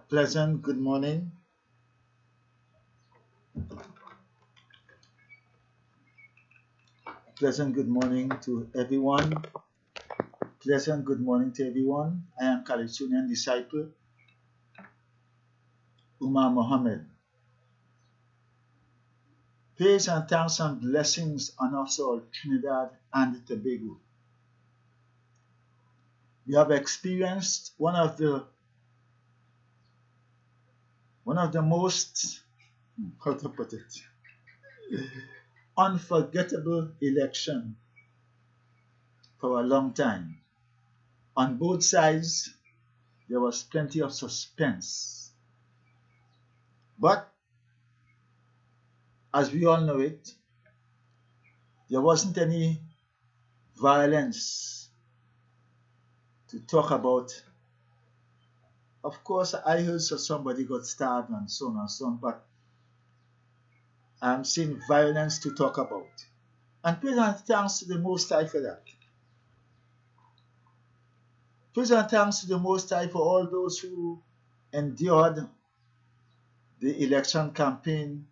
Pleasant good morning. Pleasant good morning to everyone. Pleasant good morning to everyone. I am calypsonian disciple Umar Muhammed. Praise and thanks and blessings on us all, Trinidad and Tobago. We have experienced one of the most, how to put it, unforgettable election for a long time. On both sides, there was plenty of suspense. But as we all know it, there wasn't any violence to talk about. Of course, I heard somebody got stabbed and so on and so on, but I'm seeing violence to talk about. And praise and thanks to the Most High for that. Praise and thanks to the Most High for all those who endured the election campaign,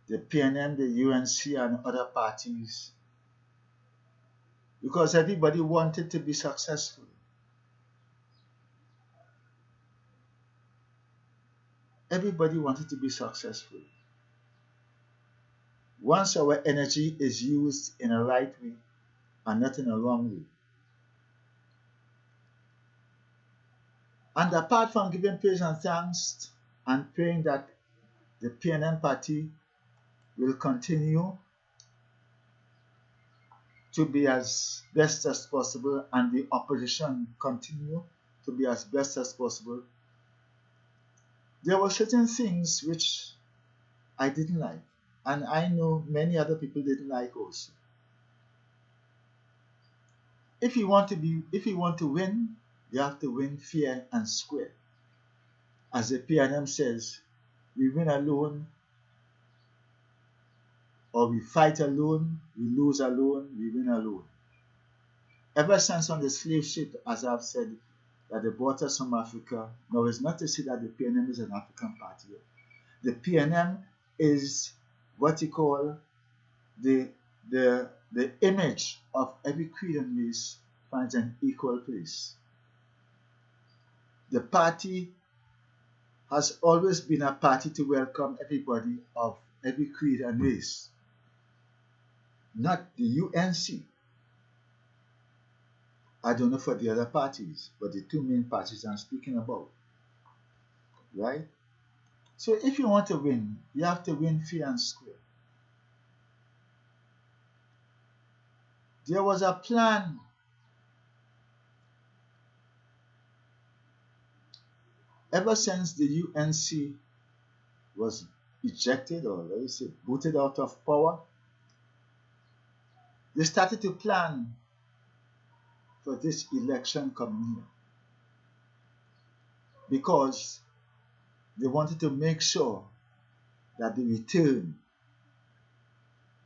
the PNM, the UNC, and other parties, because everybody wanted to be successful. Everybody wanted to be successful. Once our energy is used in a right way and not in a wrong way. And apart from giving praise and thanks and praying that the PNM party will continue to be as best as possible and the opposition continue to be as best as possible, there were certain things which I didn't like, and I know many other people didn't like also. If you want to win, you have to win fair and square. As the PNM says, we win alone, or we fight alone, we lose alone, we win alone. Ever since on the slave ship, as I've said, that they brought us from Africa, now it's not to say that the PNM is an African party. The PNM is what you call the image of every creed and race finds an equal place. The party has always been a party to welcome everybody of every creed and race. Not the UNC. I don't know for the other parties, but the two main parties I'm speaking about. Right? So if you want to win, you have to win fair and square. There was a plan ever since the UNC was ejected, or let me say booted out of power. They started to plan for this election coming here, because they wanted to make sure that they return.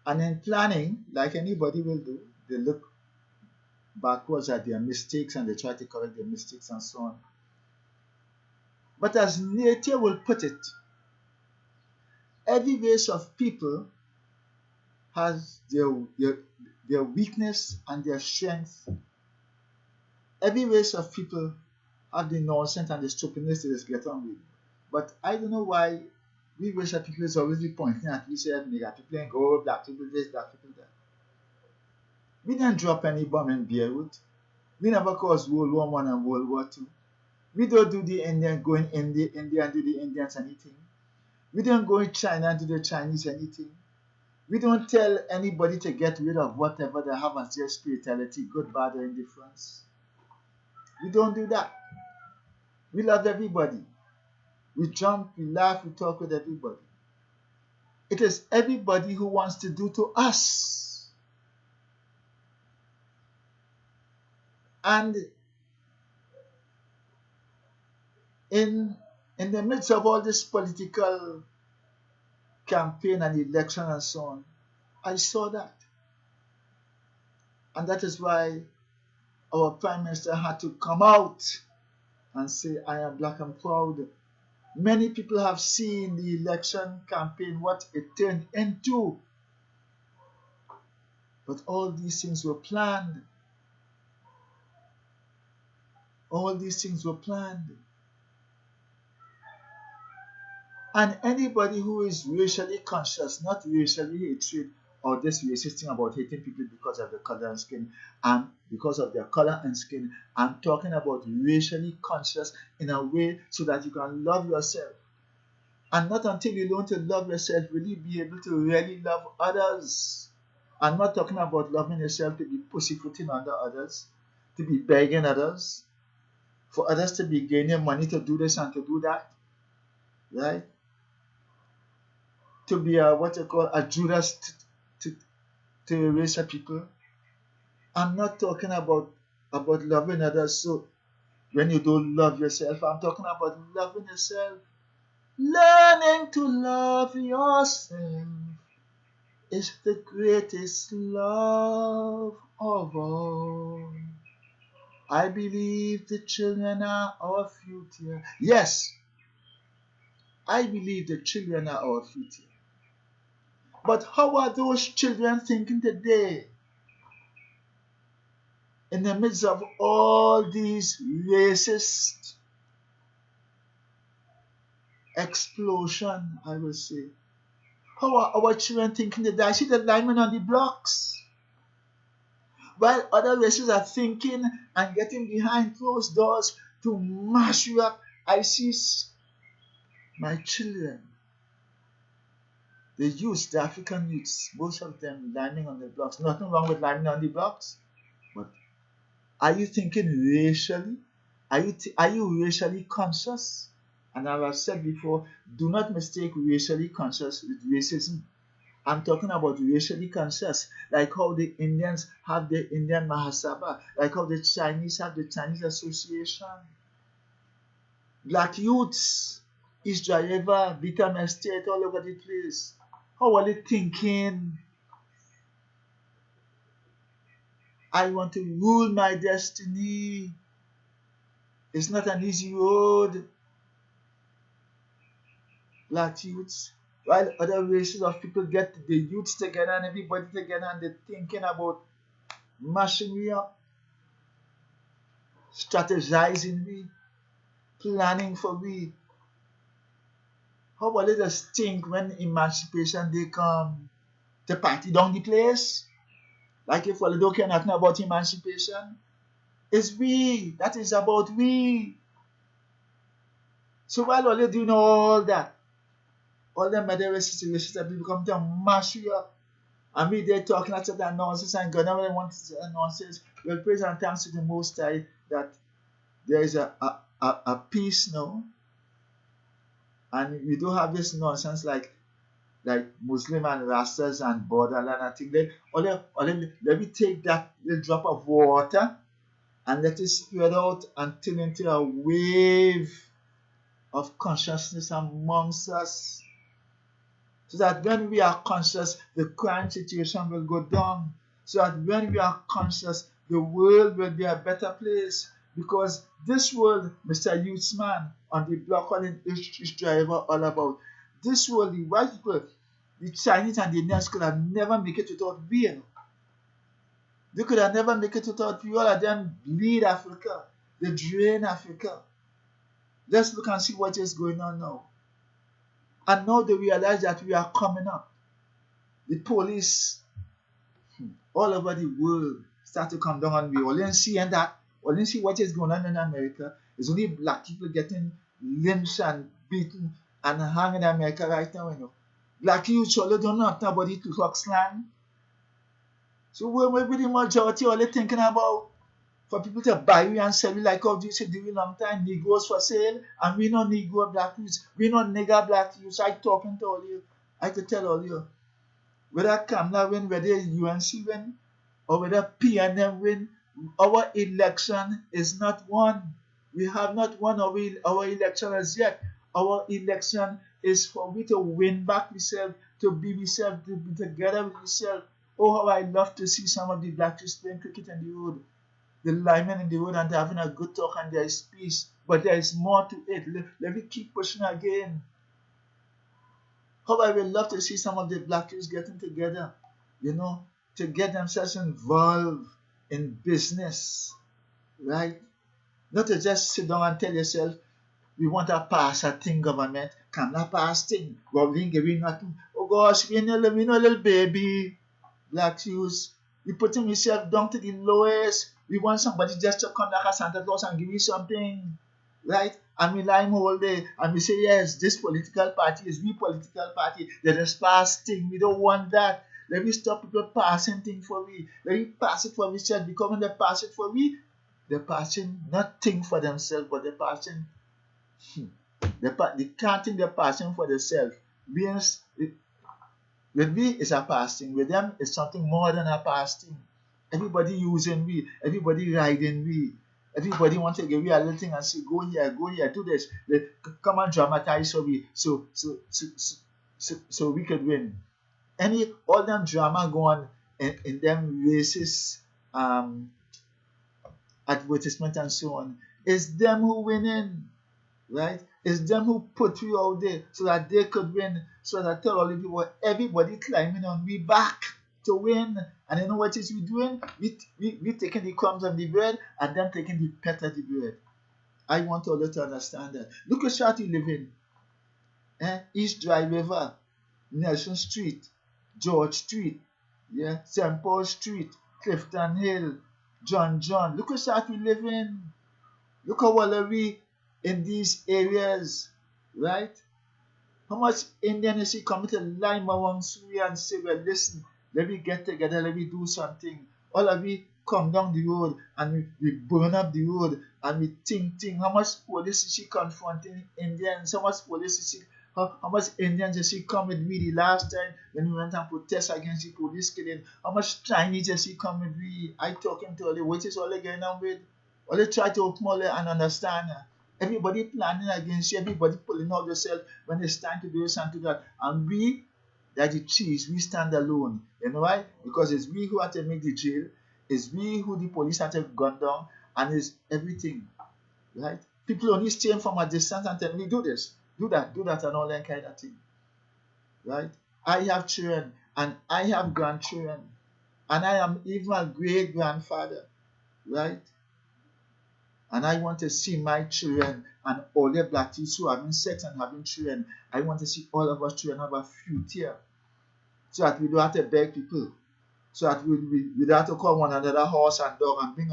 And in planning, like anybody will do, they look backwards at their mistakes and they try to correct their mistakes and so on. But as nature will put it, every race of people has their weakness and their strength. Every race of people have the nonsense and the stupidness they just get on with. But I don't know why we race of people is always be pointing at we say nigger people and go black people this, black people that. We didn't drop any bomb in Beirut. We never caused World War I and World War II. We don't do the Indian go in India and do the Indians anything. We don't go in China and do the Chinese anything. We don't tell anybody to get rid of whatever they have as their spirituality, good, bad, or indifference. We don't do that. We love everybody. We jump, we laugh, we talk with everybody. It is everybody who wants to do to us. And in the midst of all this political campaign and election and so on, I saw that. And that is why our Prime Minister had to come out and say, I am black and proud. Many people have seen the election campaign, what it turned into. But all these things were planned. All these things were planned. And anybody who is racially conscious, not racially hatred or this racist thing about hating people because of their color and skin, and because of their color and skin, I'm talking about racially conscious in a way so that you can love yourself. And not until you learn to love yourself will you be able to really love others. I'm not talking about loving yourself to be pussyfooting under others, to be begging others, for others to be gaining money to do this and to do that, right? To be what you call a Judas to racial people. I'm not talking about loving others. So when you don't love yourself, I'm talking about loving yourself. Learning to love yourself is the greatest love of all. I believe the children are our future. Yes, I believe the children are our future. But how are those children thinking today? In the midst of all these racist explosion, I will say. How are our children thinking today? I see the linemen on the blocks. While other races are thinking and getting behind closed doors to mash you up, I see my children, the youths, the African youths, most of them lining on the blocks. Nothing wrong with lining on the blocks, but are you thinking racially? Are you racially conscious? And as I've said before, do not mistake racially conscious with racism. I'm talking about racially conscious, like how the Indians have the Indian Mahasabha, like how the Chinese have the Chinese Association. Black youths, East Jaiva, Bitam Estate, all over the place. How are they thinking? I want to rule my destiny. It's not an easy road. Black youths, while other races of people get the youths together and everybody together and they're thinking about mashing me up, strategizing me, planning for me. How about they just think when Emancipation Day come to party down the place? Like if we don't care nothing about emancipation, it's we. That is about we. So while all they're doing all that, all them other racists people come to mash you up. And we there talking lots of that nonsense and God never wants nonsense. Well, praise and thanks to the Most High that there is a peace now. And we don't have this nonsense like Muslim and Rastas and borderland and things. Let me take that little drop of water and let it spread out and turn into a wave of consciousness amongst us. So that when we are conscious, the crime situation will go down. So that when we are conscious, the world will be a better place. Because this world, Mr. Youthsman, on the block calling his driver all about, this world, the white people, the Chinese and the Indians could have never make it without we. You know? They could have never make it without we. All of them bleed Africa. They drain Africa. Let's look and see what is going on now. And now they realize that we are coming up. The police all over the world start to come down on me. Only seeing that, only see what is going on in America. It's only black people getting lynched and beaten and hung in America right now, you know. Black youth surely don't know nothing about the Ku Klux Klan. So we're the majority all they thinking about for people to buy you and sell you like how you said do a long time, Negroes for sale, and we not Negro black youths, we not nigger black youths. I talking to all you, I could tell all you. Whether Kamala win, whether UNC win, or whether PNM win, our election is not won. We have not won our election as yet. Our election is for we to win back ourselves, to be ourselves, to be together with ourselves. Oh, how I love to see some of the black youths playing cricket on the road. the linemen in the road and they're having a good talk and there is peace. But there is more to it. Let me keep pushing again. How I would love to see some of the black youths getting together, to get themselves involved in business, right? Not to just sit down and tell yourself, we want to pass a thing, government. Can not pass thing. Well, we ain't giving nothing. Oh gosh, we no little baby. Black youths. We putting yourself down to the lowest. We want somebody just to come like a Santa Claus and give you something. Right? And we lie all day. And we say, yes, this political party is we political party. They just pass thing. We don't want that. Let me stop people passing thing for we. Let me pass it for we. Because when they pass it for we, they're passing not thing for themselves, but they're passing. They can't think they're passing for themselves. With me, it's a passing. With them, it's something more than a passing. Everybody using me. Everybody riding me. Everybody want to give me a little thing and say, go here, do this. They come and dramatize for me so we could win. All them drama going in them racist advertisement and so on. It's them who winning, right? It's them who put you out there so that they could win. So that I tell all the people, everybody climbing on me back to win. And you know what is we doing? We taking the crumbs of the bread and then taking the pet of the bread. I want all to understand that. Look at what you live in. East Dry River, Nelson Street, George Street, St. Paul Street, Clifton Hill, John. Look at what we live in. Look at what are we in these areas, right? How much Indian is he coming to line amongst we and say, well, listen, let me get together, let me do something. All of we come down the road and we burn up the road and we think. How much police is she confronting Indians? How much police is she, how much Indians is she come with me the last time when we went and protest against the police killing? How much Chinese is she come with me? I talking to all the what is all they going on with? All they try to open all and understand. Everybody planning against you, everybody pulling out yourself when it's time to do this and to that. And we, that the cheese, we stand alone. You know why? Because it's we who have to make the jail, it's we who the police have to gun down, and it's everything. Right? People only staying from a distance and tell me, do this, do that, and all that kind of thing. Right? I have children, and I have grandchildren, and I am even a great grandfather. Right? And I want to see my children and all the black kids who are having sex and having children. I want to see all of us children have a future. So that we don't have to beg people. So that we don't have to call one another horse and dog and bring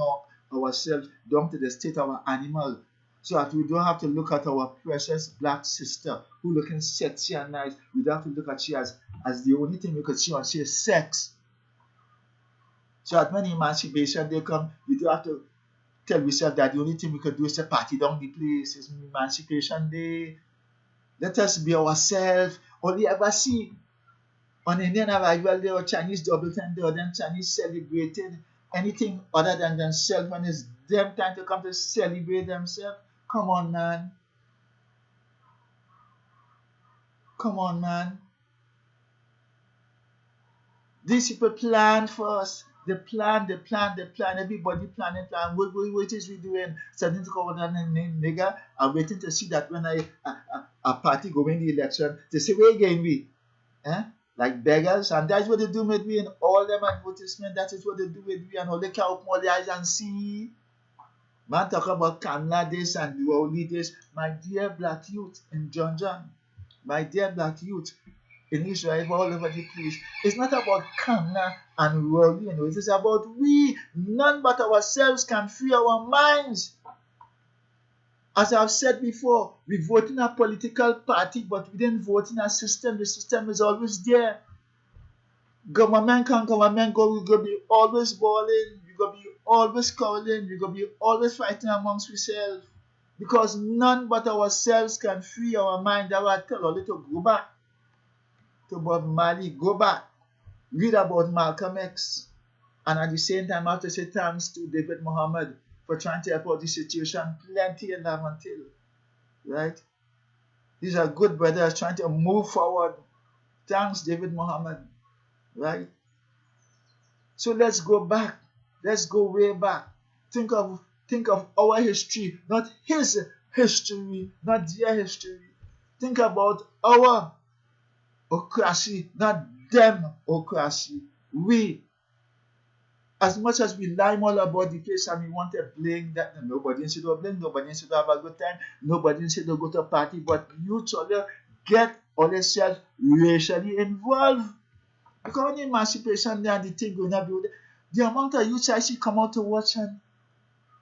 ourselves down to the state of an animal. So that we don't have to look at our precious black sister who looking sexy and nice. We don't have to look at she as the only thing we could see on she is sex. So that when emancipation day come, we don't have to tell yourself that the only thing we could do is to party down the place. It's Emancipation Day. Let us be ourselves. All you ever see on Indian Arrival Day or Chinese Double Time Day or them Chinese celebrated anything other than themselves when it's them time to come to celebrate themselves. Come on, man. Come on, man. These people plan for us. They plan. Everybody planning. What is we doing? Starting to go down and nigga. I'm waiting to see that when a party go win the election, they say, where again we? Like beggars. And that's what they do with me in all them advertisements. That is what they do with me. And all they can open all their eyes and see. Man talk about Kamla this and Rowley this. My dear black youth in John. My dear black youth in Israel, all over the place. It's not about Kamla and Rowley, it is about we. None but ourselves can free our minds. As I've said before, we vote in a political party, but we didn't vote in a system. The system is always there. Government can government go, we're going to be always balling, we're going to be always calling, we're going to be always fighting amongst ourselves. Because none but ourselves can free our mind. That will tell all to go back to Bob Marley, go back, read about Malcolm X, and at the same time I have to say thanks to David Muhammed for trying to help out the situation plenty in Lamantil, right? These are good brothers trying to move forward. Thanks, David Muhammed, right? So let's go back. Let's go way back. Think of our history, not his history, not their history. Think about our ocracy, not them ocracy. We, as much as we lie all about the place and we want to blame that, nobody should blame, nobody should have a good time, nobody should go to a party, but you all get all yourself racially involved. Because when the emancipation there and the thing going to be, the amount of youth I see come out to watch, and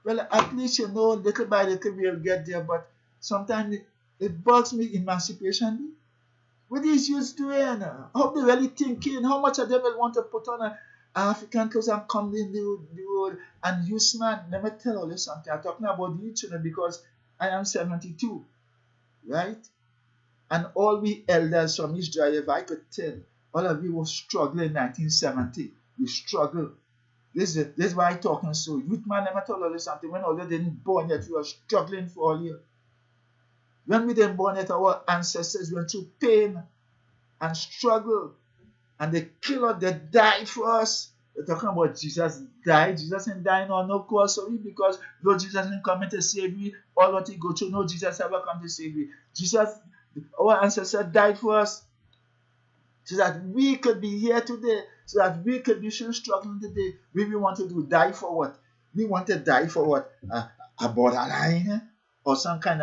well, at least little by little we'll get there, but sometimes it bugs me, emancipation. What these youths doing? How they really thinking? How much of them will want to put on an African clothes and come in the road? And youth, man, let me tell you something. I'm talking about the youth because I am 72, right? And all we elders from Israel, if I could tell, all of you were struggling in 1970. We struggled. This is why I'm talking so. Youth, man, let me tell you something. When all you didn't born yet, we were struggling for all year. When we didn't born yet, our ancestors went through pain and struggle. And they killed, they died for us. They're talking about Jesus died. Jesus didn't die on no cross for me because no, Jesus didn't come to save me. All what he go through, no, Jesus ever come to save me. Jesus, our ancestors died for us so that we could be here today, so that we could be still struggling today. We want to do die for what? We want to die for what? A borderline or some kind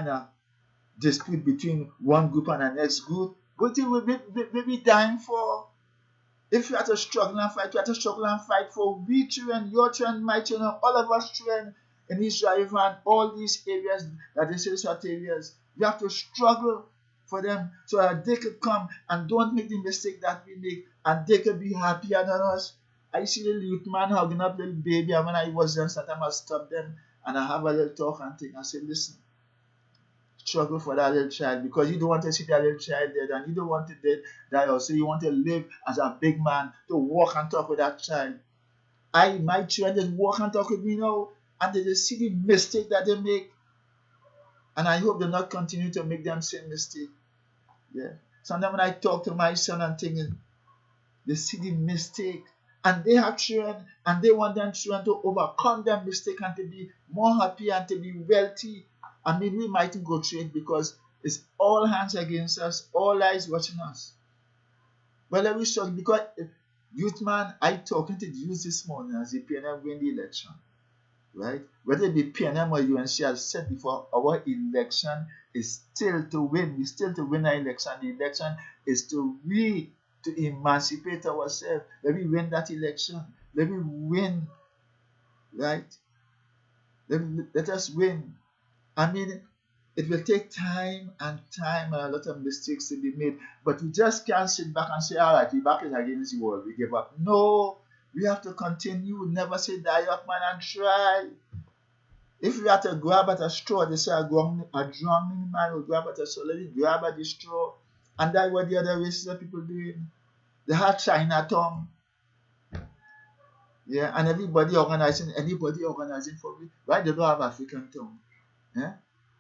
of dispute between one group and the next group. What will we be dying for? If you have to struggle and fight, you have to struggle and fight for we children, your children, my children, all of us children in Israel and all these areas that they say certain areas. We have to struggle for them so that they could come and don't make the mistake that we make and they could be happier than us. I see the youth man hugging up little baby, and when I was there, sometimes I stop them and I have a little talk and think. I say, listen, struggle for that little child because you don't want to see that little child dead and you don't want to die also. You want to live as a big man to walk and talk with that child. My children just walk and talk with me now and they just see the mistake that they make. And I hope they not continue to make them same mistake. Yeah. Sometimes when I talk to my son and thinking, they see the mistake and they have children and they want them children to overcome their mistake and to be more happy and to be wealthy. I mean, we mightn't go through it because it's all hands against us, all eyes watching us. But let me show you, because youth man, I talking to the youth this morning as the PNM win the election, right? Whether it be PNM or UNC, as said before, our election is still to win. We still to win our election. The election is to emancipate ourselves. Let me win that election. Let me win, right? Let us win. I mean, it will take time and a lot of mistakes to be made. But we just can't sit back and say, all right, we back it against the world. We give up. No, we have to continue. Never say die up, man, and try. If we have to grab at a straw, they say a drowning man will grab at a straw. Let it grab at the straw. And that's what the other races of people doing. They have Chinatown. Yeah, and anybody organizing for me. Why they don't have African town? Yeah?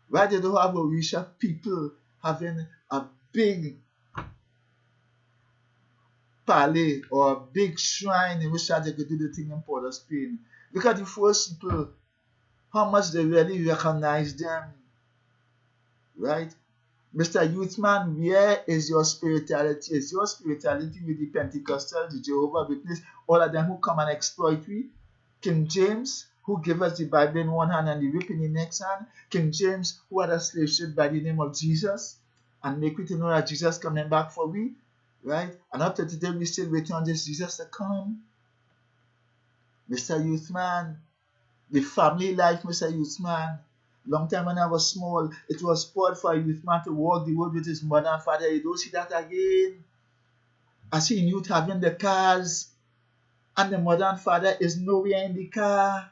Why they don't have Orisha people having a big palais or a big shrine in which they could do the thing in Port of Spain? Look at the first people, how much they really recognize them. Right? Mr. Youthman, where is your spirituality? Is your spirituality with the Pentecostals, the Jehovah Witness, all of them who come and exploit we? King James, who gave us the Bible in one hand and the whip in the next hand. King James, who had a slave ship by the name of Jesus, and make we to know that Jesus coming back for we, right? And up to today, we still waiting on this Jesus to come. Mr. Youthman, the family life, Mr. Youthman. Long time when I was small, it was sport for a youth man to walk the road with his mother and father. You don't see that again. I see youth having the cars, and the mother and father is nowhere in the car.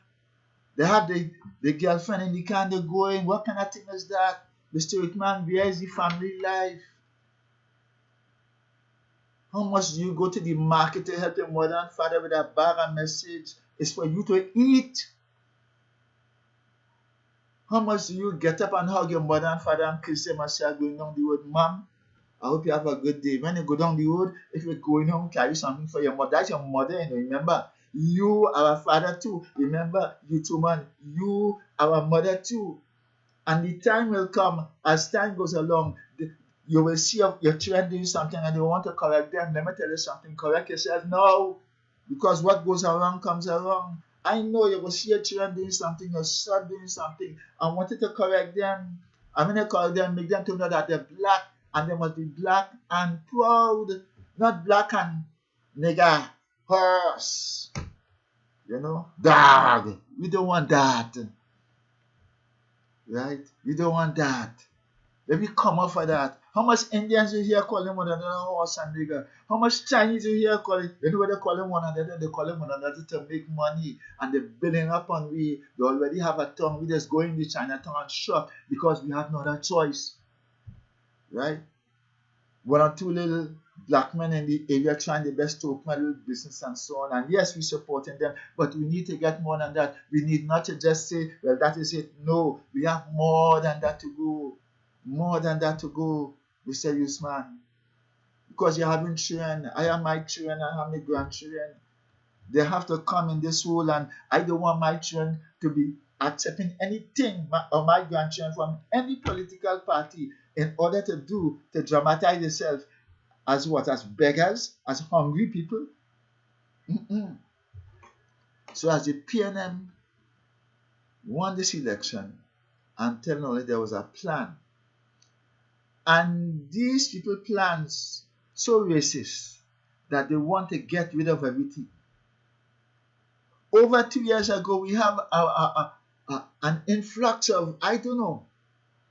They have the girlfriend in the car and they're going. What kind of thing is that? Mr. Youthman, where is the family life? How much do you go to the market to help your mother and father with a bag and message? It's for you to eat. How much do you get up and hug your mother and father and kiss them as you are going down the road? Mom, I hope you have a good day. When you go down the road, if you're going home, carry something for your mother. That's your mother, you know. Remember, You, our father too. Remember, you too, man. You, our mother too. And the time will come, as time goes along, you will see your children doing something and you want to correct them. Let me tell you something, correct yourself now. Because what goes around comes around. I know you will see your children doing something, your son doing something. I wanted to correct them. I'm going to correct them, make them to know that they're black and they must be black and proud. Not black and nigger, horse, dog. We don't want that. Right? We don't want that. Let me come off of that. How much Indians you hear calling one another horse and nigger? How much Chinese you hear calling? You know what they call one another? They call one another to make money, and they're building up on we. They already have a tongue. We just go in the Chinatown and shop because we have no other choice. Right? One or two little black men in the area trying their best to open a little business and so on. And yes, we're supporting them, but we need to get more than that. We need not to just say, well, that is it. No, we have more than that to go. More than that to go, Mr. Usman. Because you're having children. I have my children, I have my grandchildren. They have to come in this world, and I don't want my children to be accepting anything or my grandchildren from any political party in order to dramatize themselves as what? As beggars? As hungry people? So as the PNM won this election, I'm telling you, there was a plan. And these people plans so racist that they want to get rid of everything. Over 2 years ago, we have an influx of, I don't know,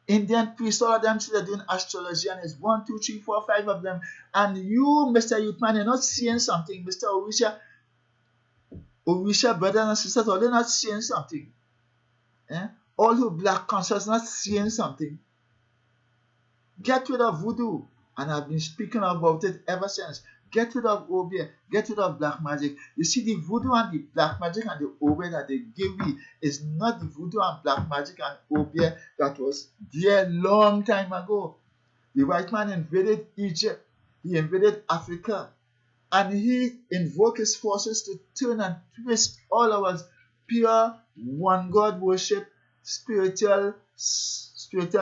Indian priests, all of them still doing astrology, and it's 1, 2, 3, 4, 5 of them. And you, Mr. Youthman, you're not seeing something. Mr. Orisha, brothers and sisters, are they not seeing something? All who black conscious not seeing something. Get rid of voodoo, and I've been speaking about it ever since. Get rid of Obia, get rid of black magic. You see, the voodoo and the black magic and the Obia that they give me is not the voodoo and black magic and Obia that was there long time ago. The white man invaded Egypt, he invaded Africa, and he invoked his forces to turn and twist all our pure one God worship, spiritual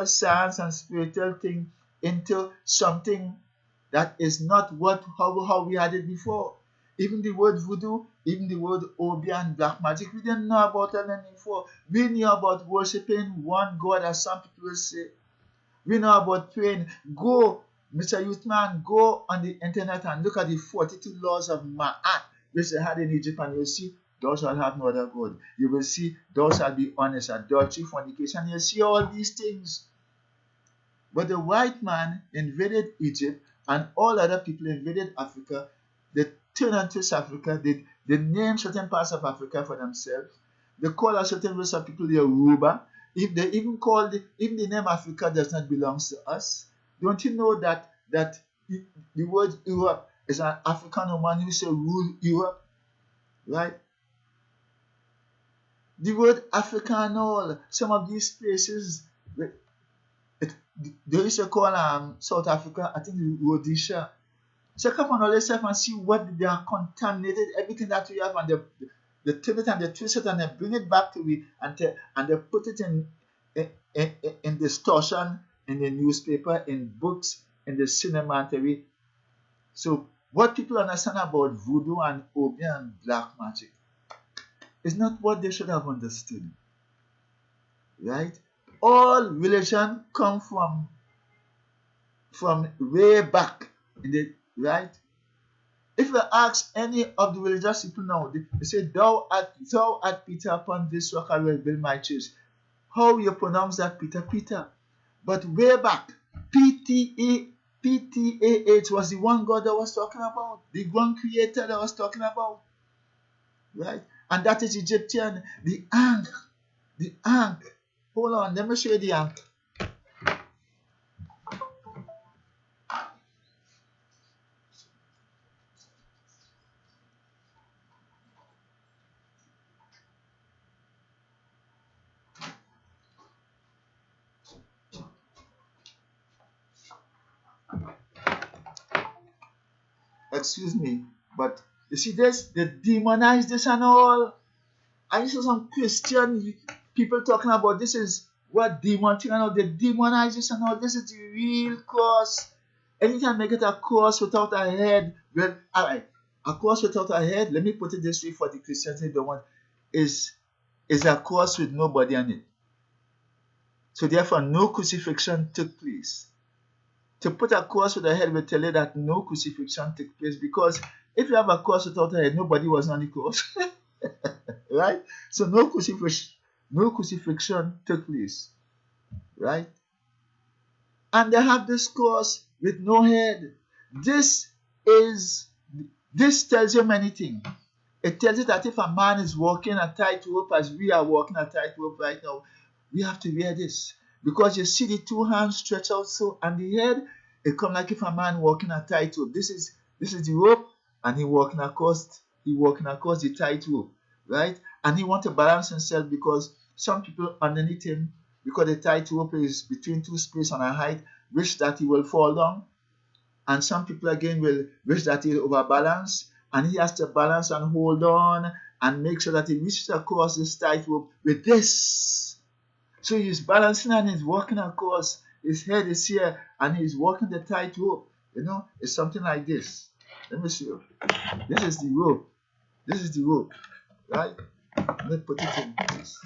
science and spiritual thing into something that is not how we had it before. Even the word voodoo, even the word Obia and black magic, we didn't know about anything before. We knew about worshiping one God, as some people will say. We know about praying. Go, Mr. Youthman, go on the internet and look at the 42 laws of Ma'at, which they had in Egypt, and you'll see, thou shalt have no other God. You will see, thou shalt be honest, adultery, fornication. You'll see all these things. But the white man invaded Egypt, and all other people invaded Africa. They turned and twist Africa. They named certain parts of Africa for themselves. They call a certain race of people the Yoruba. If they even even the name Africa does not belong to us. Don't you know that the word Europe is an African woman who say rule Europe, right? The word Africa and all, some of these places, they used to call South Africa, I think, Rhodesia. Check up on all this stuff and see what they are contaminated, everything that we have, and they turn it and they twist it and they bring it back to we, and they put it in distortion, in the newspaper, in books, in the cinema and TV. So what people understand about voodoo and Obia and black magic is not what they should have understood. Right? All religion come from way back in the right. If you ask any of the religious people now, they say, thou art Peter, upon this rock I will build my church. How you pronounce that, Peter? Peter. But way back, PTAH was the one God that was talking about, the one creator that was talking about. Right? And that is Egyptian. The Ankh. Hold on, let me show you the Ankh. Excuse me, but You see this? They demonize this and all. I saw some Christian people talking about this is what demon thing and all. They demonize this and all. This is the real cross. Anytime they get a cross without a head, well, alright, a cross without a head, let me put it this way for the Christians who don't want, is a cross with nobody on it. So therefore, no crucifixion took place. To put a cross with a head will tell you that no crucifixion took place, because if you have a cross without a head, nobody was on the cross. Right? So no crucifixion took place. Right? And they have this cross with no head. This tells you many things. It tells you that if a man is walking a tightrope, as we are walking a tightrope right now, we have to wear this. Because you see the two hands stretched out so, and the head, it comes like if a man walking a tightrope. This is the rope, and he walking across the tightrope, right? And he want to balance himself, because some people underneath him, because the tightrope is between two space and a height, wish that he will fall down. And some people again will wish that he'll overbalance, and he has to balance and hold on and make sure that he reaches across this tightrope with this. So he's balancing and he's walking across. His head is here and he's walking the tightrope. You know, it's something like this. Let me show you. This is the rope. This is the rope, right? Let me put it in place.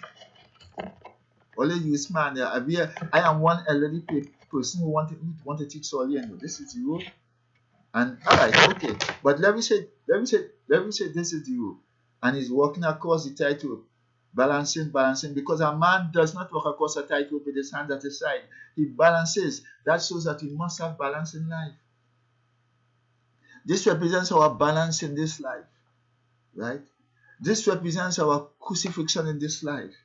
Only use man there. I am one elderly person who want to teach all you. This is the rope. And alright, okay. But let me say this is the rope. And he's walking across the tightrope. Balancing, because a man does not walk across a tightrope with his hands at his side. He balances. That shows that he must have balance in life. This represents our balance in this life, right? This represents our crucifixion in this life,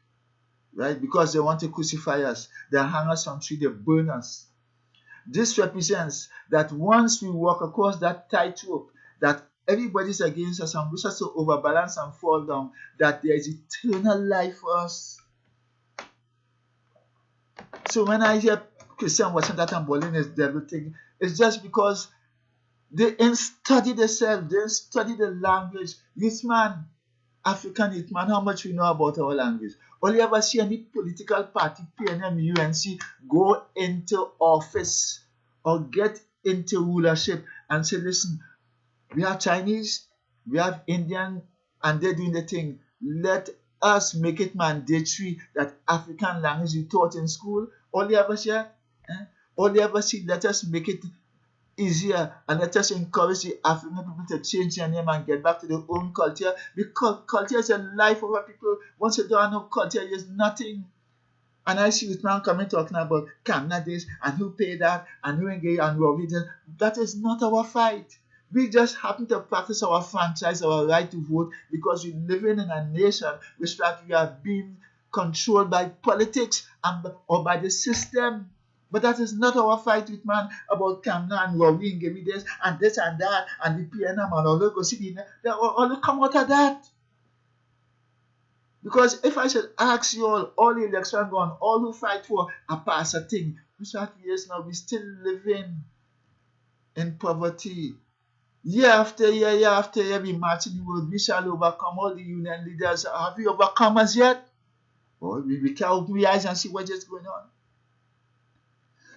right? Because they want to crucify us. They hang us on tree, they burn us. This represents that once we walk across that tightrope, that everybody's against us and wish us to overbalance and fall down, that there is eternal life for us. So when I hear Christian watching that and bowling is devil thing, it's just because they ain't study themselves, they ain't study the language. Youth man, African youth man, how much we know about our language? All you ever see any political party, PNM, UNC, go into office or get into rulership and say, listen, we have Chinese, we have Indian, and they're doing the thing. Let us make it mandatory that African language is taught in school. All you ever see, let us make it easier and let us encourage the African people to change their name and get back to their own culture. Because culture is the life of our people. Once you don't have no culture, there's nothing. And I see youth man coming talking about Kamna this and who paid that and who engaged and what we did. That is not our fight. We just happen to practice our franchise, our right to vote, because we live in a nation which that we are being controlled by politics or by the system. But that is not our fight with man about Kamna and Rory and give me this and that and the PNM and all go see they all come out of that. Because if I should ask you all the election gone, all who fight for a pass a thing, which that years now we still living in poverty. Year after year, we march in the world. We shall overcome. All the union leaders. Have we overcome us yet? Well, we can open our eyes and see what is going on.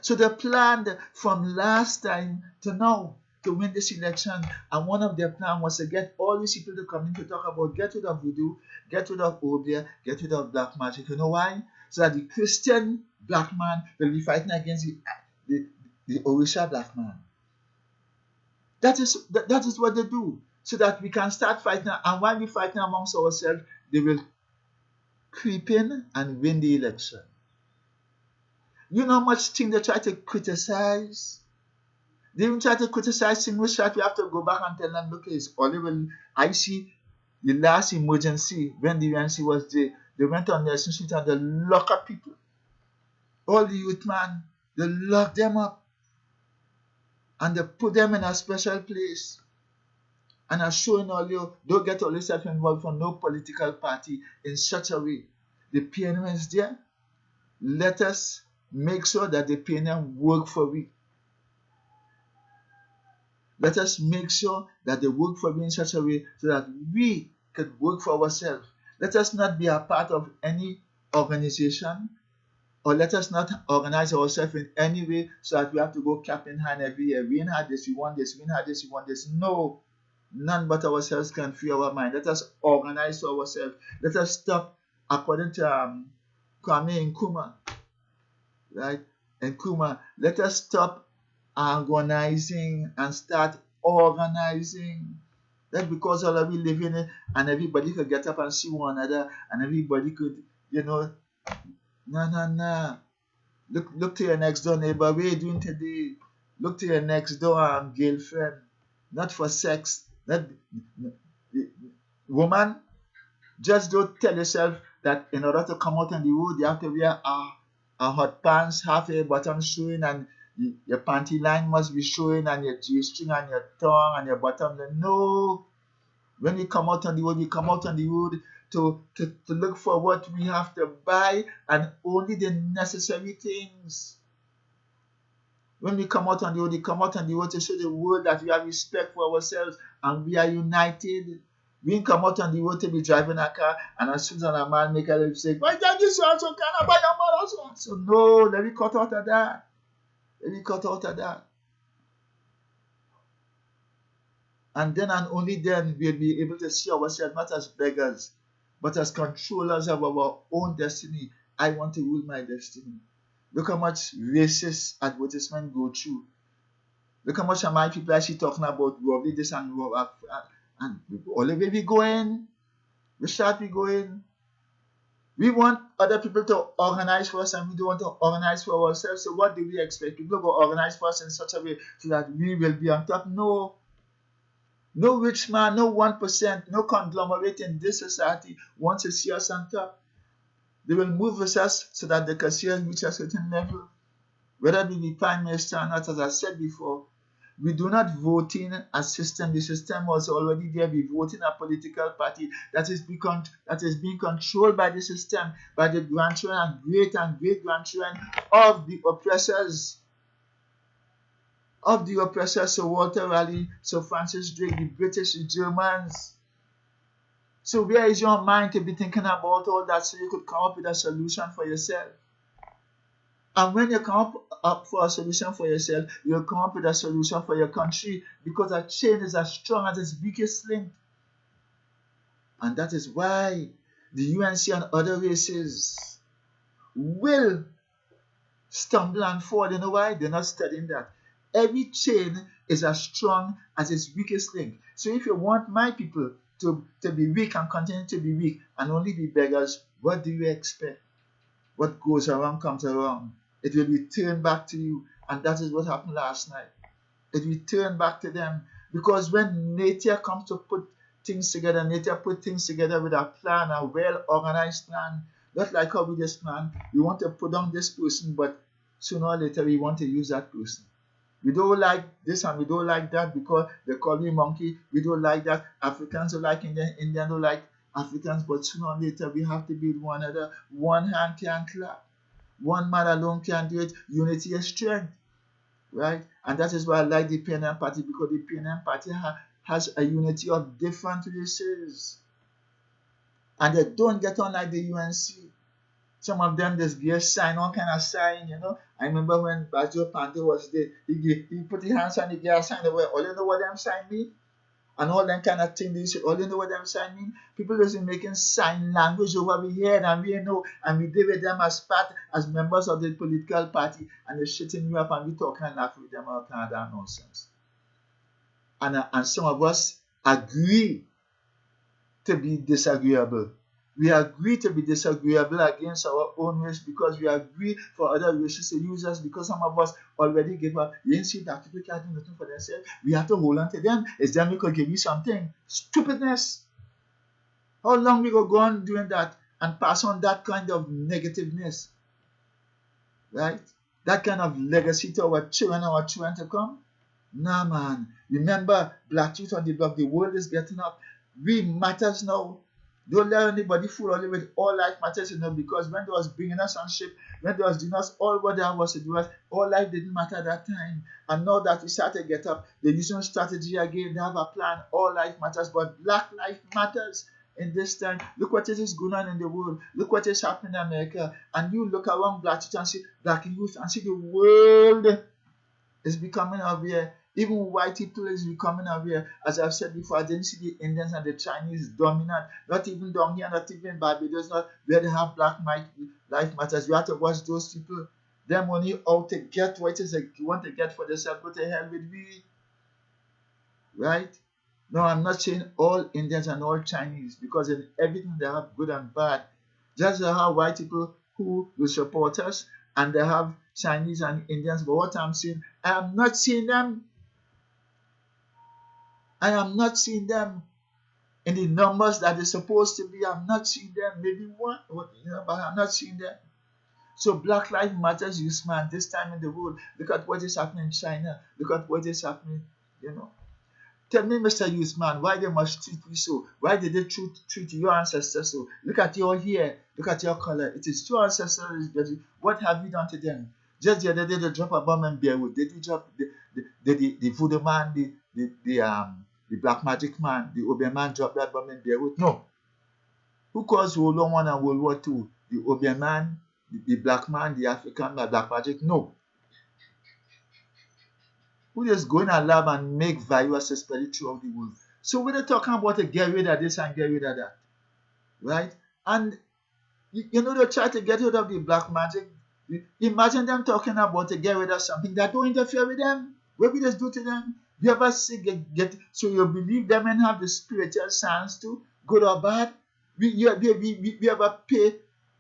So they planned from last time to now to win this election. And one of their plans was to get all these people to come in to talk about get rid of voodoo, get rid of obia, get rid of black magic. You know why? So that the Christian black man will be fighting against the Orisha black man. That is what they do, so that we can start fighting. And while we're fighting amongst ourselves, they will creep in and win the election. You know how much thing they try to criticize? They even try to criticize things which we have to go back and tell them, look, it's only when I see the last emergency when the UNC was there, they went on their street and they lock up people. All the youth man, they lock them up. And they put them in a special place. And I'm showing all you, don't get all yourself involved for no political party in such a way. The PNM is there. Let us make sure that the PNM work for we. Let us make sure that they work for me in such a way so that we can work for ourselves. Let us not be a part of any organization, or let us not organize ourselves in any way so that we have to go cap in hand every year. We ain't had this, we want this, we ain't had this, we want this. No, none but ourselves can free our mind. Let us organize ourselves. Let us stop, according to Kwame Nkrumah, right? Nkrumah, let us stop agonizing and start organizing. That's because all of we live in it, and everybody could get up and see one another, and everybody could, no. Look to your next door neighbor. What are you doing today? Look to your next door girlfriend. Not for sex. Woman, just don't tell yourself that in order to come out on the road, you have to wear a hot pants, half your bottom showing, and your panty line must be showing, and your G-string, and your tongue, and your bottom. No. When we come out on the road, we come out on the road to look for what we have to buy, and only the necessary things. When we come out on the road, we come out on the road to show the world that we have respect for ourselves and we are united. We didn't come out on the road to be driving a car, and as soon as a man make a mistake, why did you so can I buy your man also? So no, let me cut out of that. Let me cut out of that. And then and only then we'll be able to see ourselves not as beggars, but as controllers of our own destiny. I want to rule my destiny. Look how much racist advertisement go through. Look how much of my people actually talking about robbery this and robbery, and all the way we going, we start we going. We want other people to organize for us, and we don't want to organize for ourselves. So what do we expect? People go organize for us in such a way so that we will be on top? No. No rich man, no 1%, no conglomerate in this society wants to see us on top. They will move with us so that they can see us reach a certain level. Whether we be prime minister or not, as I said before, we do not vote in a system. The system was already there. We vote in a political party that is being controlled by the system, by the grandchildren and great-grandchildren of the oppressors. Of the oppressors, Sir Walter Raleigh, Sir Francis Drake, the British, the Germans. So where is your mind to be thinking about all that so you could come up with a solution for yourself? And when you come up for a solution for yourself, you'll come up with a solution for your country, because a chain is as strong as its weakest link. And that is why the UNC and other races will stumble and fall. You know why? They're not studying that. Every chain is as strong as its weakest link. So if you want my people to be weak and continue to be weak and only be beggars, what do you expect? What goes around comes around. It will return back to you. And that is what happened last night. It returned back to them. Because when nature comes to put things together, nature put things together with a plan, a well-organized plan. Not like how we just plan. We want to put on this person, but sooner or later we want to use that person. We don't like this and we don't like that because they call me monkey. We don't like that. Africans don't like Indian. Indians don't like Africans. But sooner or later, we have to build one another. One hand can't clap. One man alone can't do it. Unity is strength. Right? And that is why I like the PNM party, because the PNM party has a unity of different races. And they don't get on like the UNC. Some of them just give sign, all kind of sign, I remember when Bajo Pante was there, he put his hands on the girl sign, all you know what them sign mean? And all them kind of things, all you know what them sign mean? People just making sign language over we hear and we know, and we deal with them as members of the political party, and they're shitting you up and we talking and laughing with them all kind of that nonsense. And some of us agree to be disagreeable. We agree to be disagreeable against our own race because we agree for other races to use us, because some of us already give up. You didn't see that people can't do nothing for themselves. We have to hold on to them. It's them who could give you something. Stupidness. How long we go on doing that and pass on that kind of negativeness? Right? That kind of legacy to our children to come? Nah, man. Remember, Black Youth on the Block, the world is getting up. We matters now. Don't let anybody fool only with all life matters, because when they was bringing us on ship, when they was doing us, all what there was to do us, all life didn't matter at that time. And now that we start to get up, they're using strategy again, they have a plan, all life matters, but black life matters in this time. Look what is going on in the world. Look what is happening in America. And you look around black youth and see black youth and see the world is becoming aware. Even white people is becoming aware. As I've said before, I didn't see the Indians and the Chinese dominant. Not even down here, not even Barbados, not where they have black life matters. You have to watch those people. Them only out to get what it is they want to get for themselves. Go to hell with me. Right? No, I'm not saying all Indians and all Chinese, because in everything they have good and bad. Just they have white people who will support us, and they have Chinese and Indians. But what I'm saying, I am not seeing them. I am not seeing them in the numbers that they're supposed to be. I'm not seeing them. Maybe one, but I'm not seeing them. So Black Lives Matters, youth man, this time in the world. Look at what is happening in China. Look at what is happening, Tell me, Mr. Youth man, why they must treat you so? Why did they treat your ancestors so? Look at your hair. Look at your color. It is your ancestors. What have you done to them? Just the other day, they drop a bomb in Beirut. Did you drop the voodoo man, the black magic man, the Obeah man dropped that bomb in Beirut? No. Who caused World War I and World War II? The Obeah man, the black man, the African man, black magic? No. Who just go in a lab and make viruses spread throughout the world? So we're talking about to get rid of this and get rid of that. Right? And they try to get rid of the black magic. Imagine them talking about to get rid of something that don't interfere with them. What we just do to them? You ever see so you believe them and have the spiritual science too, good or bad? We ever pay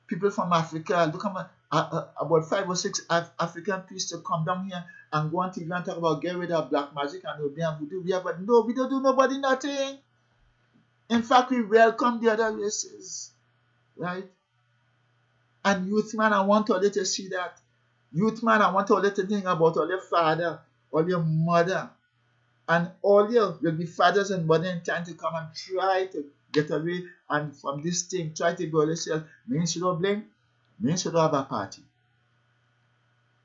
people from Africa, look about 5 or 6 African priests to come down here and go on TV and talk about get rid of black magic and Obeah voodoo. No, we don't do nobody nothing. In fact, we welcome the other races, right? And youth man, I want all you to see that. Youth man, I want all you to think about all your father, all your mother, and all you will be fathers and mothers in time to come and try to get away and from this thing, try to go yourself. Means you don't blame, means you don't have a party.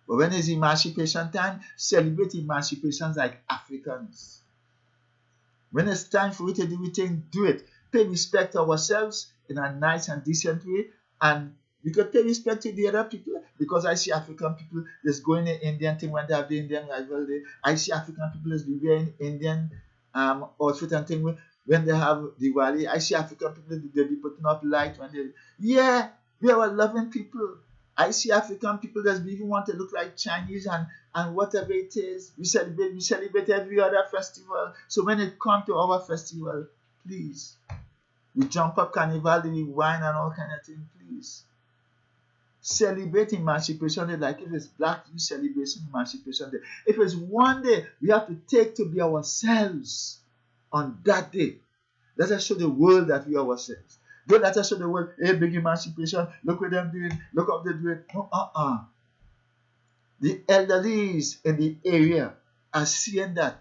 But when it's emancipation time, celebrate emancipations like Africans. When it's time for you to do it, do it. Pay respect to ourselves in a nice and decent way, and we could pay respect to the other people, because I see African people that's going to Indian thing when they have the Indian rival day. I see African people that's wearing Indian outfit and thing when they have Diwali. I see African people they be putting up light when they. Yeah, we are loving people. I see African people that even want to look like Chinese and whatever it is. We celebrate every other festival. So when it comes to our festival, please, we jump up carnival, we wine and all kind of things, please. Celebrate Emancipation Day like if it's Black Youth Celebration Emancipation Day. If it's one day we have to take to be ourselves on that day, let us show the world that we are ourselves. Don't let us show the world, hey, big emancipation, look what they're doing, look how they're doing. No, The elderlies in the area are seeing that,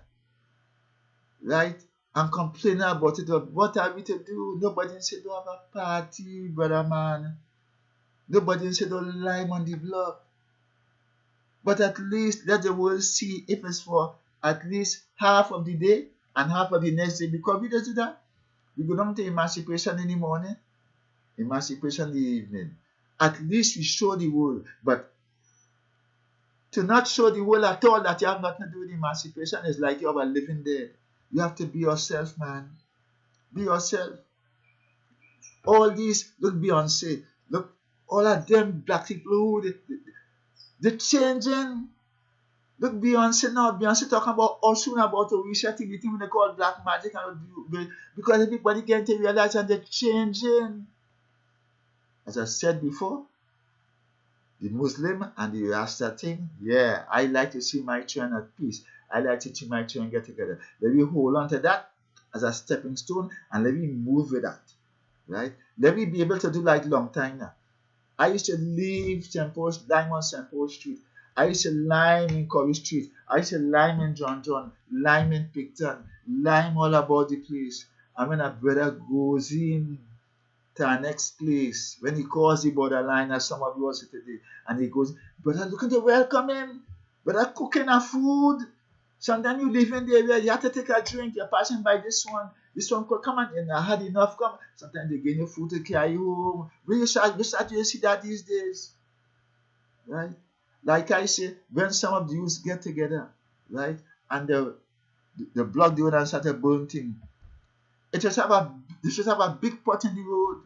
right? And complaining about it. What are we to do? Nobody said don't have a party, brother man. Nobody said don't lime on the block. But at least let the world see if it's for at least half of the day and half of the next day. Because we don't do that. We go down to emancipation in the morning, emancipation in the evening. At least we show the world. But to not show the world at all that you have nothing to do with emancipation is like you have a living dead. You have to be yourself, man. Be yourself. All these, look Beyonce, look, all of them black people who they're changing. Look, Beyonce now. Beyonce talking about also about a resetting the thing they call black magic, and because everybody getting to realize and they're changing. As I said before, the Muslim and the Rasta thing, yeah, I like to see my children at peace. I like to see my children get together. Let me hold on to that as a stepping stone and let me move with that. Right? Let me be able to do like long time now. I used to leave Diamond St. Paul Street. I used to lime in Corey Street. I used to lime in John, lime in Picton, lime all about the place. And when a brother goes in to our next place. When he calls the borderline, as some of you also today, and he goes, brother, looking to welcome him. Brother, cooking a food. Sometimes you live in the area, you have to take a drink. You're passing by this one. This one could come and I had enough. Come. Sometimes they give you food to carry you home. Where you start to see that these days, right? Like I say, when some of the youths get together, right, and the block the road and start to burn thing, they should have a big pot in the road.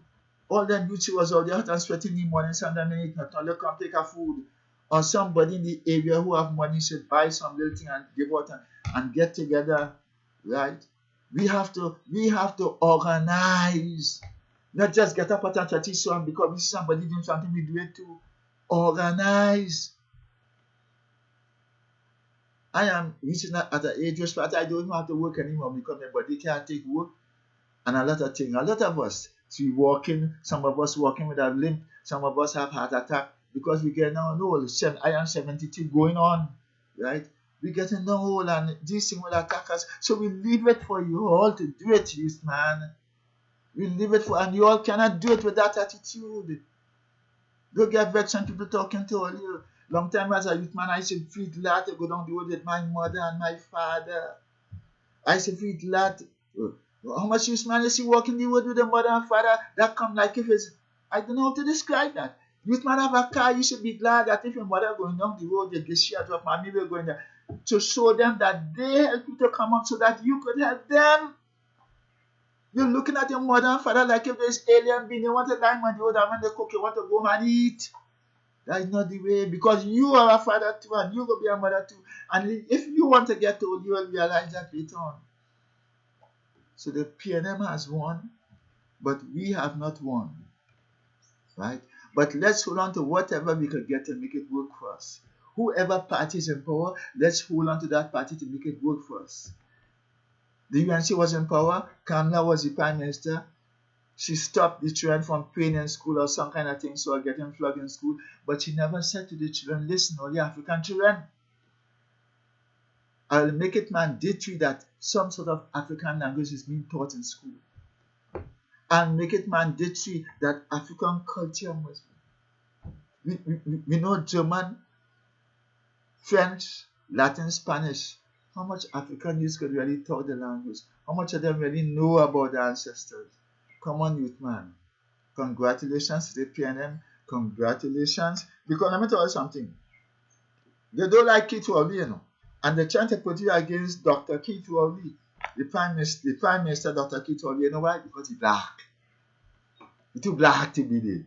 All them youths was out there hot and sweating in the morning, Sunday minute, not only come take a food. Or somebody in the area who have money should buy some little thing and give out and get together, right? We have to organize, not just get up at a tradition because we see somebody doing something, we do it too. Organize. I am reaching at an age where I don't have to work anymore because my body can't take work and a lot of things. A lot of us, so we walking, some of us walking with a limp, some of us have heart attack. Because we get now old, I am 72 going on, right? We getting now old and this thing will attack us. So we leave it for you all to do it, youth man. We leave it for, and you all cannot do it with that attitude. Don't get vexed when people talking to all you. Long time as a youth man, I used to feel glad to go down the road with my mother and my father. I used to feel glad. How much youth man you see walking the road with the mother and father? That come like if it's, I don't know how to describe that. Youth man have a car, you should be glad that if your mother going down the road, you get she a drop, mommy will going there to show them that they help you to come up so that you could help them. You're looking at your mother and father like if there's alien being, you want to lie on the road, and when they cook, you want to go home and eat. That is not the way, because you are a father too, and you will be a mother too. And if you want to get old, you will realize that later on. So the PNM has won, but we have not won, right? But let's hold on to whatever we could get to make it work for us. Whoever party is in power, let's hold on to that party to make it work for us. The UNC was in power. Kamala was the prime minister. She stopped the children from paying in school or some kind of thing, so getting flogged in school. But she never said to the children, listen, all the African children, I'll make it mandatory that some sort of African language is being taught in school. And make it mandatory that African culture must be. We know German, French, Latin, Spanish. How much African youth could really talk the language? How much of them really know about their ancestors? Come on, youth man. Congratulations to the PNM. Congratulations. Because let me tell you something. They don't like Keith Rowley, you know. And they're trying to put you against Dr. Keith Rowley. The Prime Minister, Dr. Keith Rowley, you know why? Because he's black. He's too black to be there.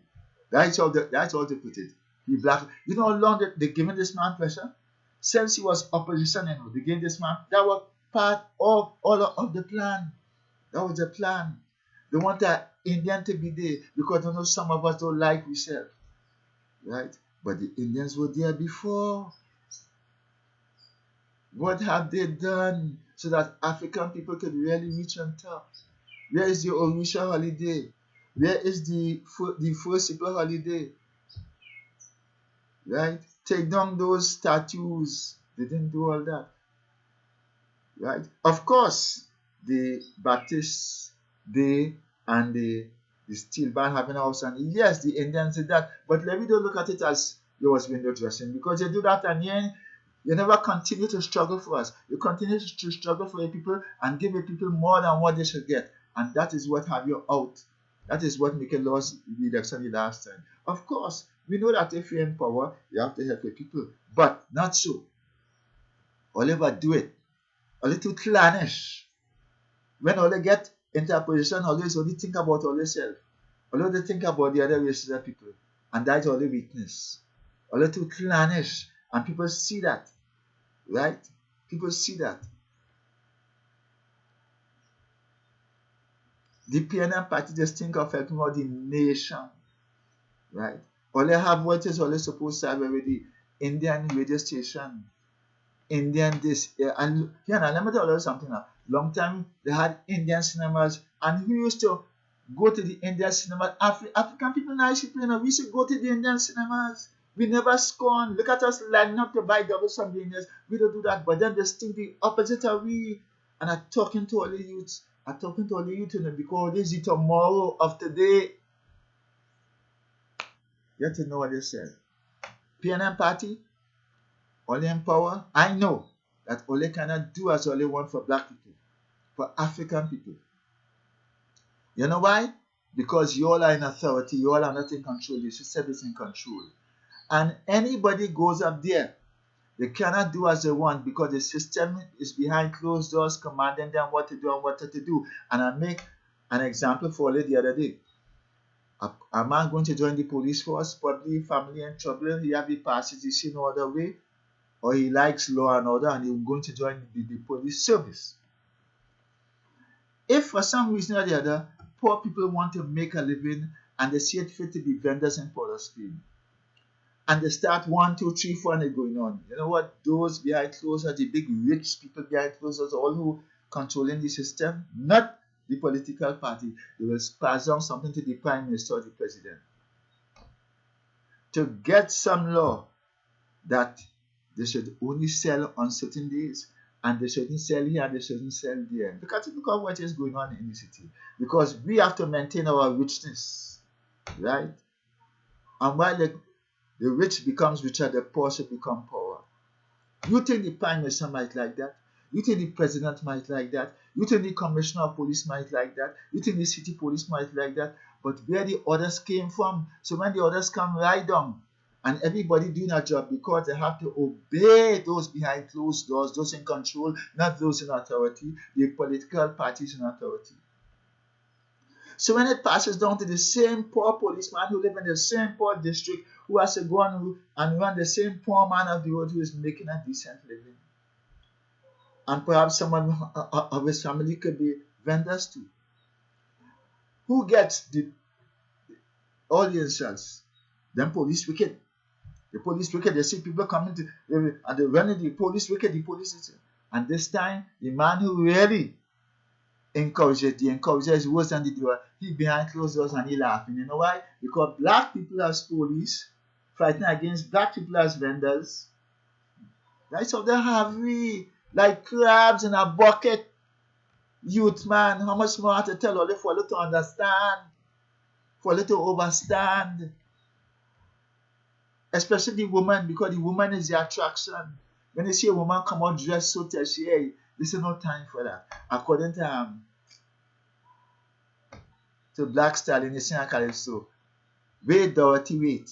That's all they put it. He's black. You know how long they given this man pressure? Since he was opposition, you know, they gave this man. That was part of all of the plan. That was the plan. They want an Indian to be there because they know some of us don't like ourselves. Right? But the Indians were there before. What have they done so that African people could really reach on top? Where is the Orisha holiday? Where is the first April holiday? Right? Take down those statues. They didn't do all that. Right? Of course, the Baptists, and the steel band having a house, and yes, the Indians did that. But let me don't look at it as there was window dressing, because they do that and you never continue to struggle for us. You continue to struggle for your people and give your people more than what they should get. And that is what have you out. That is what Mickey lost the election the last time. Of course, we know that if you're in power, you have to help your people. But not so. Oliver do it. A little clannish. When all they get into a position, always only think about all themselves. Although they think about the other races of people. And that's all the weakness. A little clannish. And people see that. Right? People see that. The PNM party just think of helping out the nation. Right? All they have what is always supposed to have already Indian radio station. Indian this. And yeah, now let me tell you something now. Long time they had Indian cinemas. And we used to go to the Indian cinema. African people now, we used to go to the Indian cinemas. We never scorn. Look at us lining up to buy double some Indians. We don't do that. But then they think the opposite are we. And I'm talking to all the youths. I'm talking to all the youth because this is the tomorrow of today. Get to know what they said. PNM party, only in power. I know that Ole cannot do as Ole want for black people, for African people. You know why? Because you all are in authority, you all are not in control, the system is in control. And anybody goes up there, they cannot do as they want because the system is behind closed doors commanding them what to do and what to do. And I make an example for it the other day. A man going to join the police force, probably family in trouble, he have the passes, he see no other way, or he likes law and order and he's going to join the police service. If for some reason or the other, poor people want to make a living and they see it fit to be vendors in Port of Spain, and they start 1, 2, 3, 4 and they're going on. You know what? Those behind closed doors, the big rich people behind closed doors, all who controlling the system, not the political party. They will pass on something to the prime minister or the president to get some law that they should only sell on certain days and they shouldn't sell here and they shouldn't sell there. Because look at what is going on in the city. Because we have to maintain our richness, right? And while the rich becomes richer, the poor should become poorer. You think the prime minister might like that? You think the president might like that? You think the commissioner of police might like that? You think the city police might like that? But where the orders came from, so when the orders come right down, and everybody doing a job because they have to obey those behind closed doors, those in control, not those in authority, the political parties in authority. So when it passes down to the same poor policeman who live in the same poor district, who has to go on and run the same poor man of the road who is making a decent living, and perhaps someone of his family could be vendors too. Who gets all the insults? Them police wicked. The police wicked. They see people coming to and they run the police wicked. The police is, and this time the man who really encourages, the encourager is worse than the doer. He behind closed doors and he laughing. You know why? Because black people as police fighting against black people as vendors. That's how they have we. Like crabs in a bucket. Youth man, how much more to tell all for you to understand, for you to overstand. Especially the woman, because the woman is the attraction. When you see a woman come out dressed so she, hey, this is no time for that. According to Black Stallion, you sing a calypso. Wait, Dorothy, wait.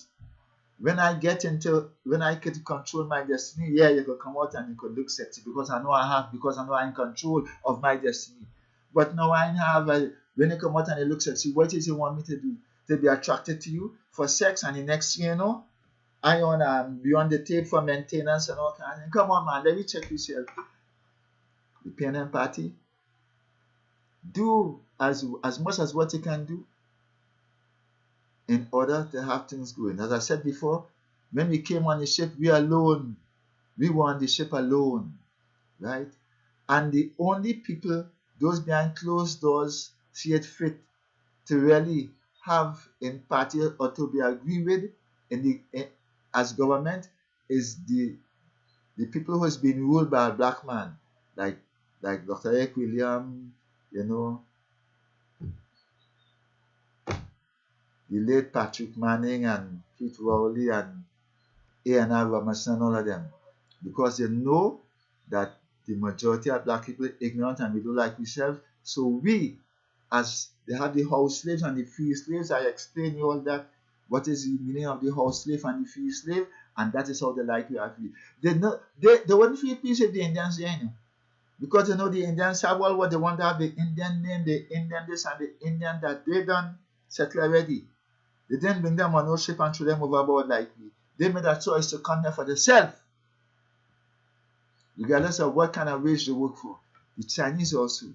When I get to control my destiny, yeah, you could come out and you could look sexy because I know I'm in control of my destiny. But now I have when you come out and you look sexy, what is you want me to do? To be attracted to you for sex, and the next year, you know, I on be on the tape for maintenance and all kinds. Come on, man, let me check yourself. The PNM party, do as much as what you can do in order to have things going. As I said before, when we came on the ship, we alone. We were on the ship alone, right? And the only people, those behind closed doors, see it fit to really have in party or to be agreed with as government is the people who has been ruled by a black man, like Dr. Eric Williams, you know, the late Patrick Manning and Pete Rowley and A&R Robinson and all of them, because they know that the majority of black people are ignorant and we don't like ourselves. So we, as they have the house slaves and the free slaves, I explain you all that, what is the meaning of the house slave and the free slave, and that is how they like to have it. They wouldn't feel peace if the Indians there, you know, because you know the Indians have all what they want to have, the Indian name, the Indian this and the Indian that. They done settle already. They didn't bring them on no ship and throw them overboard like we. They made a choice to come here for themselves, regardless of what kind of wage they work for. The Chinese also.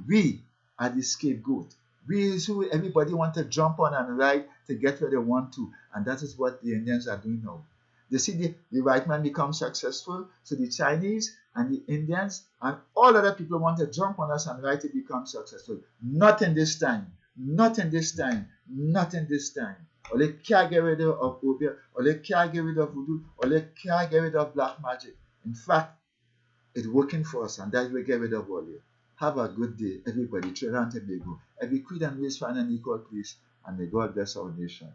We are the scapegoat. We is who everybody want to jump on and ride to get where they want to. And that is what the Indians are doing now. They see the white man become successful, so the Chinese and the Indians and all other people want to jump on us and ride to become successful. Not in this time. Not in this time. Not in this time. Or they can't get rid of obeah, or they can't get rid of voodoo, or they can't get rid of black magic. In fact, it's working for us, and that will get rid of all it. Have a good day, everybody. Trinidad and Tobago. Every creed and race find an equal place, and may God bless our nation.